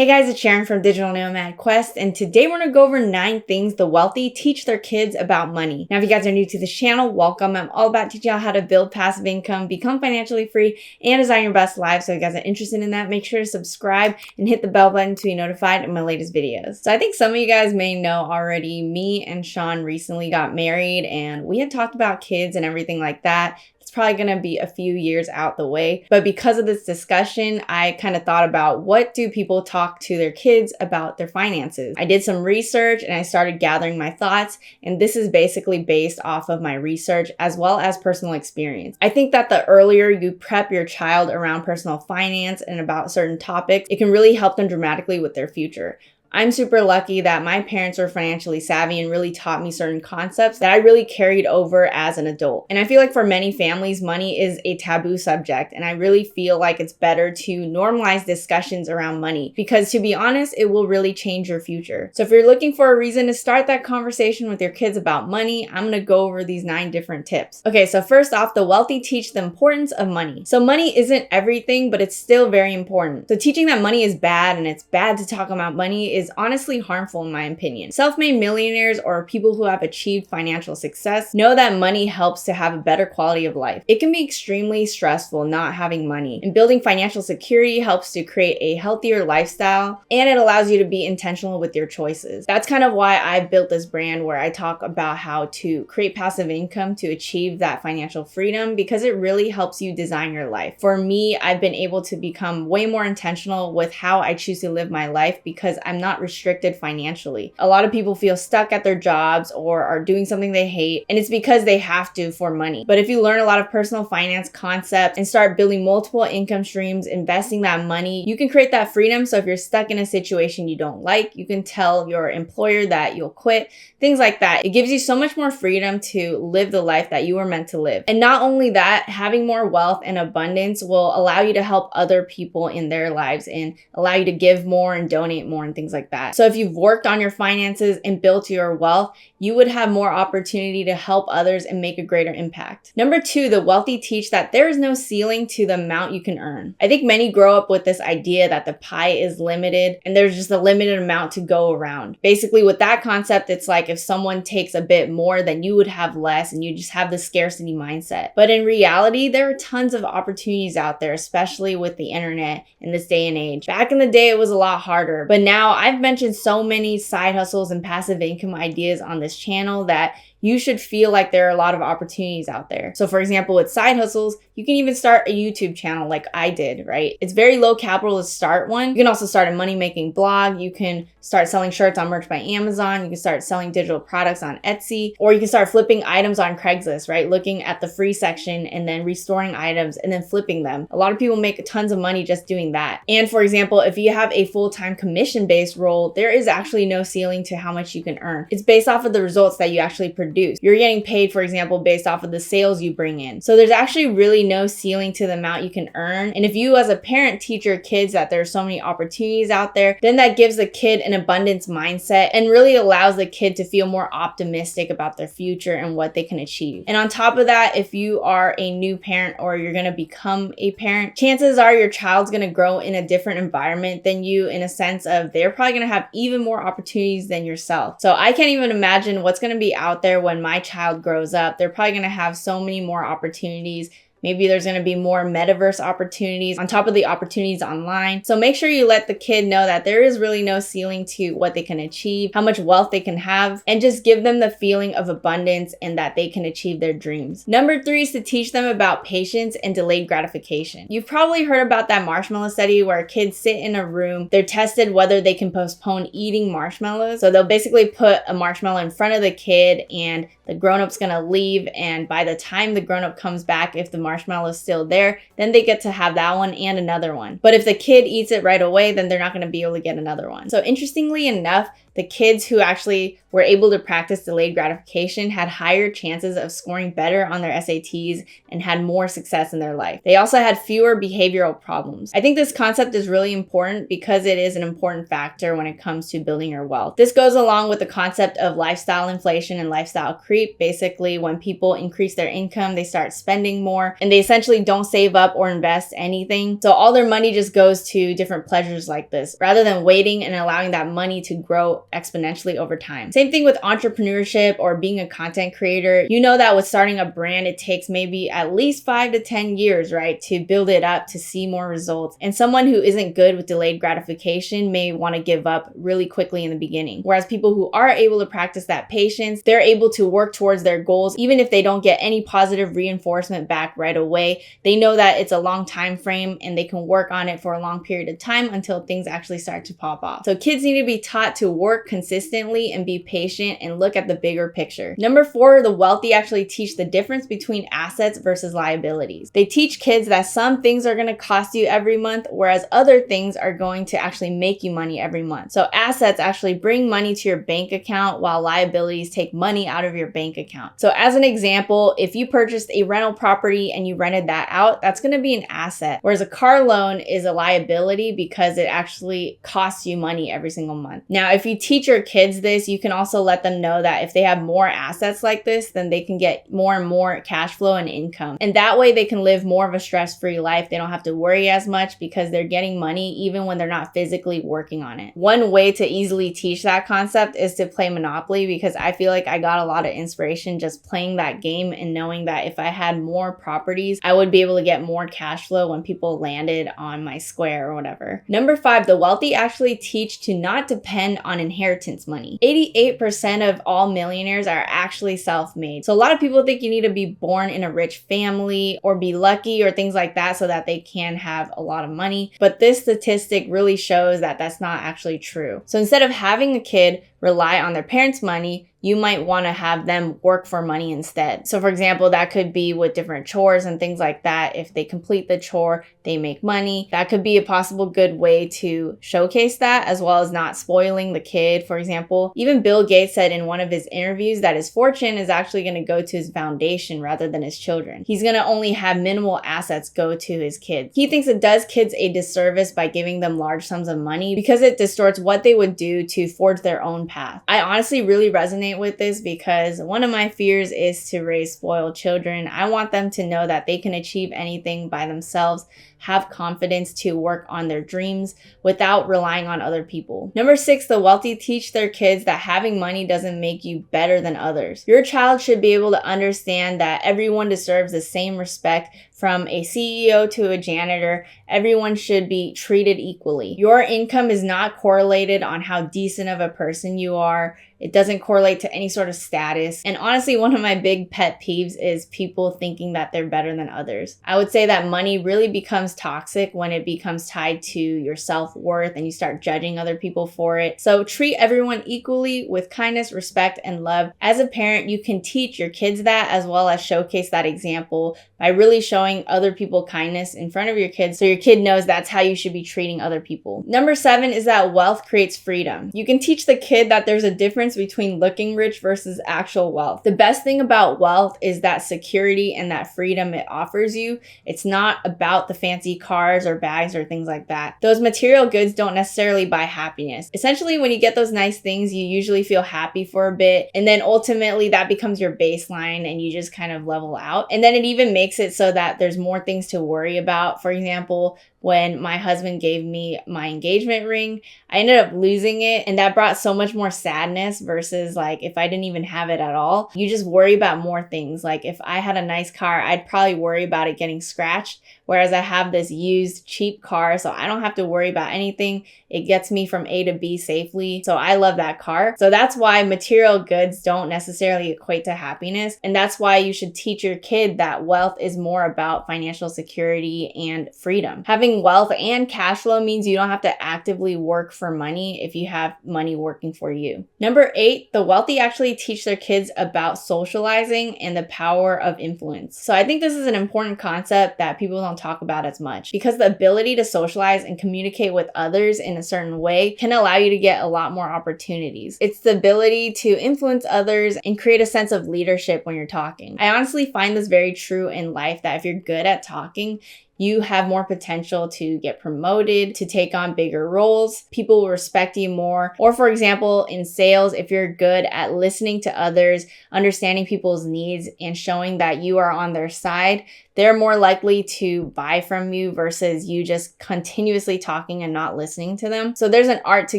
Hey guys, it's Sharon from Digital Nomad Quest, and today we're gonna go over 9 things the wealthy teach their kids about money. Now, if you guys are new to this channel, welcome. I'm all about teaching you how to build passive income, become financially free, and design your best life. So if you guys are interested in that, make sure to subscribe and hit the bell button to be notified of my latest videos. So I think some of you guys may know already, me and Sean recently got married, and we had talked about kids and everything like that. It's probably going to be a few years out the way. But because of this discussion, I kind of thought about what do people talk to their kids about their finances. I did some research and I started gathering my thoughts. And this is basically based off of my research as well as personal experience. I think that the earlier you prep your child around personal finance and about certain topics, it can really help them dramatically with their future. I'm super lucky that my parents were financially savvy and really taught me certain concepts that I really carried over as an adult. And I feel like for many families, money is a taboo subject, and I really feel like it's better to normalize discussions around money because, to be honest, it will really change your future. So if you're looking for a reason to start that conversation with your kids about money, I'm gonna go over these 9 different tips. Okay, so first off, the wealthy teach the importance of money. So money isn't everything, but it's still very important. So teaching that money is bad and it's bad to talk about money is honestly harmful in my opinion. Self-made millionaires or people who have achieved financial success know that money helps to have a better quality of life. It can be extremely stressful not having money, and building financial security helps to create a healthier lifestyle, and it allows you to be intentional with your choices. That's kind of why I built this brand where I talk about how to create passive income to achieve that financial freedom, because it really helps you design your life. For me, I've been able to become way more intentional with how I choose to live my life because I'm not restricted financially. A lot of people feel stuck at their jobs or are doing something they hate, and it's because they have to for money. But if you learn a lot of personal finance concepts and start building multiple income streams, investing that money, you can create that freedom. So if you're stuck in a situation you don't like, you can tell your employer that you'll quit, things like that. It gives you so much more freedom to live the life that you were meant to live. And not only that, having more wealth and abundance will allow you to help other people in their lives and allow you to give more and donate more and things like that. So if you've worked on your finances and built your wealth, you would have more opportunity to help others and make a greater impact. Number 2, the wealthy teach that there is no ceiling to the amount you can earn. I think many grow up with this idea that the pie is limited and there's just a limited amount to go around. Basically, with that concept, it's like if someone takes a bit more, then you would have less and you just have the scarcity mindset. But in reality, there are tons of opportunities out there, especially with the internet in this day and age. Back in the day, it was a lot harder, but now I've mentioned so many side hustles and passive income ideas on this channel that you should feel like there are a lot of opportunities out there. So for example, with side hustles, you can even start a YouTube channel like I did, right? It's very low capital to start one. You can also start a money-making blog. You can start selling shirts on Merch by Amazon. You can start selling digital products on Etsy, or you can start flipping items on Craigslist, right? Looking at the free section and then restoring items and then flipping them. A lot of people make tons of money just doing that. And for example, if you have a full-time commission-based role, there is actually no ceiling to how much you can earn. It's based off of the results that you actually produce. You're getting paid, for example, based off of the sales you bring in. So there's actually really no ceiling to the amount you can earn. And if you as a parent teach your kids that there are so many opportunities out there, then that gives the kid an abundance mindset and really allows the kid to feel more optimistic about their future and what they can achieve. And on top of that, if you are a new parent or you're going to become a parent, chances are your child's going to grow in a different environment than you, in a sense of they're probably going to have even more opportunities than yourself. So I can't even imagine what's going to be out there when my child grows up. They're probably going to have so many more opportunities. Maybe there's going to be more metaverse opportunities on top of the opportunities online. So make sure you let the kid know that there is really no ceiling to what they can achieve, how much wealth they can have, and just give them the feeling of abundance and that they can achieve their dreams. Number 3 is to teach them about patience and delayed gratification. You've probably heard about that marshmallow study where kids sit in a room, they're tested whether they can postpone eating marshmallows. So they'll basically put a marshmallow in front of the kid and the grown-up's gonna leave, and by the time the grown-up comes back, if the marshmallow is still there, then they get to have that one and another one. But if the kid eats it right away, then they're not going to be able to get another one. So interestingly enough, the kids who actually were able to practice delayed gratification had higher chances of scoring better on their SATs and had more success in their life. They also had fewer behavioral problems. I think this concept is really important because it is an important factor when it comes to building your wealth. This goes along with the concept of lifestyle inflation and lifestyle creep. Basically, when people increase their income, they start spending more. and they essentially don't save up or invest anything. So all their money just goes to different pleasures like this, rather than waiting and allowing that money to grow exponentially over time. Same thing with entrepreneurship or being a content creator. You know that with starting a brand, it takes maybe at least 5 to 10 years, right, to build it up to see more results. And someone who isn't good with delayed gratification may want to give up really quickly in the beginning. Whereas people who are able to practice that patience, they're able to work towards their goals even if they don't get any positive reinforcement back right away. They know that it's a long time frame and they can work on it for a long period of time until things actually start to pop off. So kids need to be taught to work consistently and be patient and look at the bigger picture. Number 4, the wealthy actually teach the difference between assets versus liabilities. They teach kids that some things are going to cost you every month, whereas other things are going to actually make you money every month. So assets actually bring money to your bank account, while liabilities take money out of your bank account. So as an example, if you purchased a rental property and you rented that out, that's going to be an asset, whereas a car loan is a liability because it actually costs you money every single month. Now, if you teach your kids this, you can also let them know that if they have more assets like this, then they can get more and more cash flow and income. And that way they can live more of a stress-free life. They don't have to worry as much because they're getting money even when they're not physically working on it. One way to easily teach that concept is to play Monopoly, because I feel like I got a lot of inspiration just playing that game and knowing that if I had more properties, I would be able to get more cash flow when people landed on my square or whatever. Number 5, the wealthy actually teach to not depend on inheritance money. 88% of all millionaires are actually self-made. So a lot of people think you need to be born in a rich family or be lucky or things like that so that they can have a lot of money. But this statistic really shows that that's not actually true. So instead of having a kid rely on their parents' money, you might want to have them work for money instead. So for example, that could be with different chores and things like that. If they complete the chore, they make money. That could be a possible good way to showcase that, as well as not spoiling the kid, for example. Even Bill Gates said in one of his interviews that his fortune is actually going to go to his foundation rather than his children. He's going to only have minimal assets go to his kids. He thinks it does kids a disservice by giving them large sums of money because it distorts what they would do to forge their own path. I honestly really resonate with this because one of my fears is to raise spoiled children. I want them to know that they can achieve anything by themselves, have confidence to work on their dreams without relying on other people. Number 6, the wealthy teach their kids that having money doesn't make you better than others. Your child should be able to understand that everyone deserves the same respect. From a CEO to a janitor, everyone should be treated equally. Your income is not correlated on how decent of a person you are. It doesn't correlate to any sort of status. And honestly, one of my big pet peeves is people thinking that they're better than others. I would say that money really becomes toxic when it becomes tied to your self-worth and you start judging other people for it. So treat everyone equally with kindness, respect, and love. As a parent, you can teach your kids that, as well as showcase that example by really showing other people kindness in front of your kids so your kid knows that's how you should be treating other people. Number 7 is that wealth creates freedom. You can teach the kid that there's a difference between looking rich versus actual wealth. The best thing about wealth is that security and that freedom it offers you. It's not about the fancy cars or bags or things like that. Those material goods don't necessarily buy happiness. Essentially, when you get those nice things, you usually feel happy for a bit, and then ultimately that becomes your baseline and you just kind of level out. And then it even makes it so that there's more things to worry about. For example, when my husband gave me my engagement ring, I ended up losing it, and that brought so much more sadness versus like if I didn't even have it at all. You just worry about more things. Like if I had a nice car, I'd probably worry about it getting scratched, whereas I have this used cheap car, so I don't have to worry about anything. It gets me from A to B safely. So I love that car. So that's why material goods don't necessarily equate to happiness. And that's why you should teach your kid that wealth is more about financial security and freedom. Having wealth and cash flow means you don't have to actively work for money if you have money working for you. Number 8, the wealthy actually teach their kids about socializing and the power of influence. So I think this is an important concept that people don't talk about as much, because the ability to socialize and communicate with others in a certain way can allow you to get a lot more opportunities. It's the ability to influence others and create a sense of leadership when you're talking. I honestly find this very true in life, that if you're good at talking, you have more potential to get promoted, to take on bigger roles. People will respect you more. Or for example, in sales, if you're good at listening to others, understanding people's needs, and showing that you are on their side, they're more likely to buy from you versus you just continuously talking and not listening to them. So there's an art to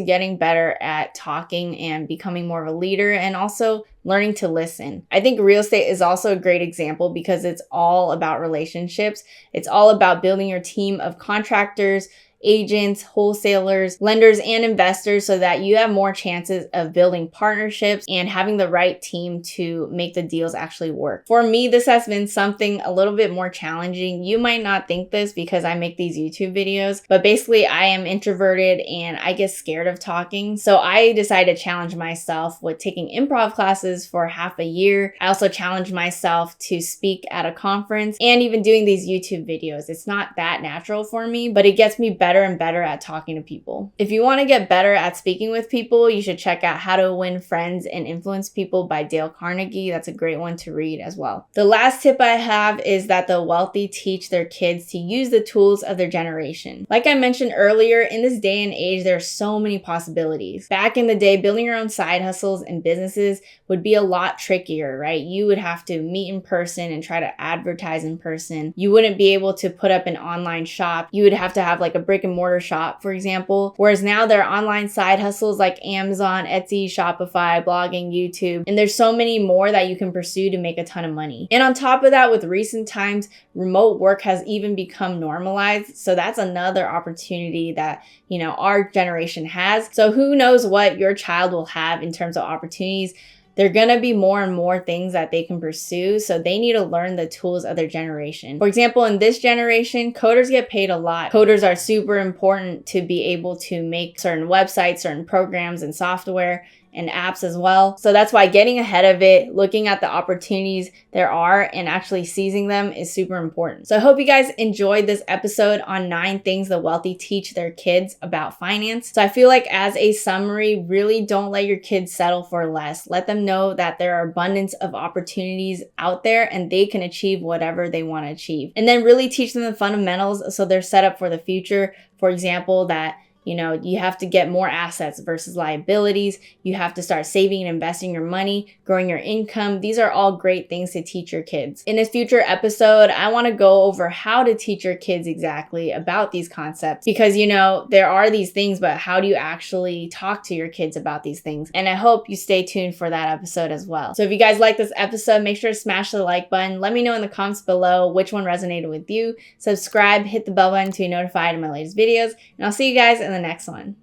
getting better at talking and becoming more of a leader, and also learning to listen. I think real estate is also a great example because it's all about relationships. It's all about building your team of contractors, agents, wholesalers, lenders, and investors so that you have more chances of building partnerships and having the right team to make the deals actually work. For me, this has been something a little bit more challenging. You might not think this because I make these YouTube videos, but basically I am introverted and I get scared of talking. So I decided to challenge myself with taking improv classes for half a year. I also challenged myself to speak at a conference and even doing these YouTube videos. It's not that natural for me, but it gets me better and better at talking to people. If you want to get better at speaking with people, you should check out How to Win Friends and Influence People by Dale Carnegie. That's a great one to read as well. The last tip I have is that the wealthy teach their kids to use the tools of their generation. Like I mentioned earlier, in this day and age, there are so many possibilities. Back in the day, building your own side hustles and businesses would be a lot trickier, right? You would have to meet in person and try to advertise in person. You wouldn't be able to put up an online shop. You would have to have like a brick and mortar shop, for example. Whereas now there are online side hustles like Amazon, Etsy, Shopify, blogging, YouTube, and there's so many more that you can pursue to make a ton of money. And on top of that, with recent times, remote work has even become normalized. So that's another opportunity that, our generation has. So who knows what your child will have in terms of opportunities. There are going to be more and more things that they can pursue, so they need to learn the tools of their generation. For example, in this generation, coders get paid a lot. Coders are super important to be able to make certain websites, certain programs and software and apps as well. So that's why getting ahead of it, looking at the opportunities there are and actually seizing them is super important. So I hope you guys enjoyed this episode on 9 things the wealthy teach their kids about finance. So I feel like as a summary, really don't let your kids settle for less. Let them know that there are abundance of opportunities out there and they can achieve whatever they want to achieve. And then really teach them the fundamentals so they're set up for the future. For example, that you have to get more assets versus liabilities. You have to start saving and investing your money, growing your income. These are all great things to teach your kids. In a future episode, I want to go over how to teach your kids exactly about these concepts because, there are these things, but how do you actually talk to your kids about these things? And I hope you stay tuned for that episode as well. So if you guys like this episode, make sure to smash the like button. Let me know in the comments below which one resonated with you. Subscribe, hit the bell button to be notified of my latest videos, and I'll see you guys in the next one.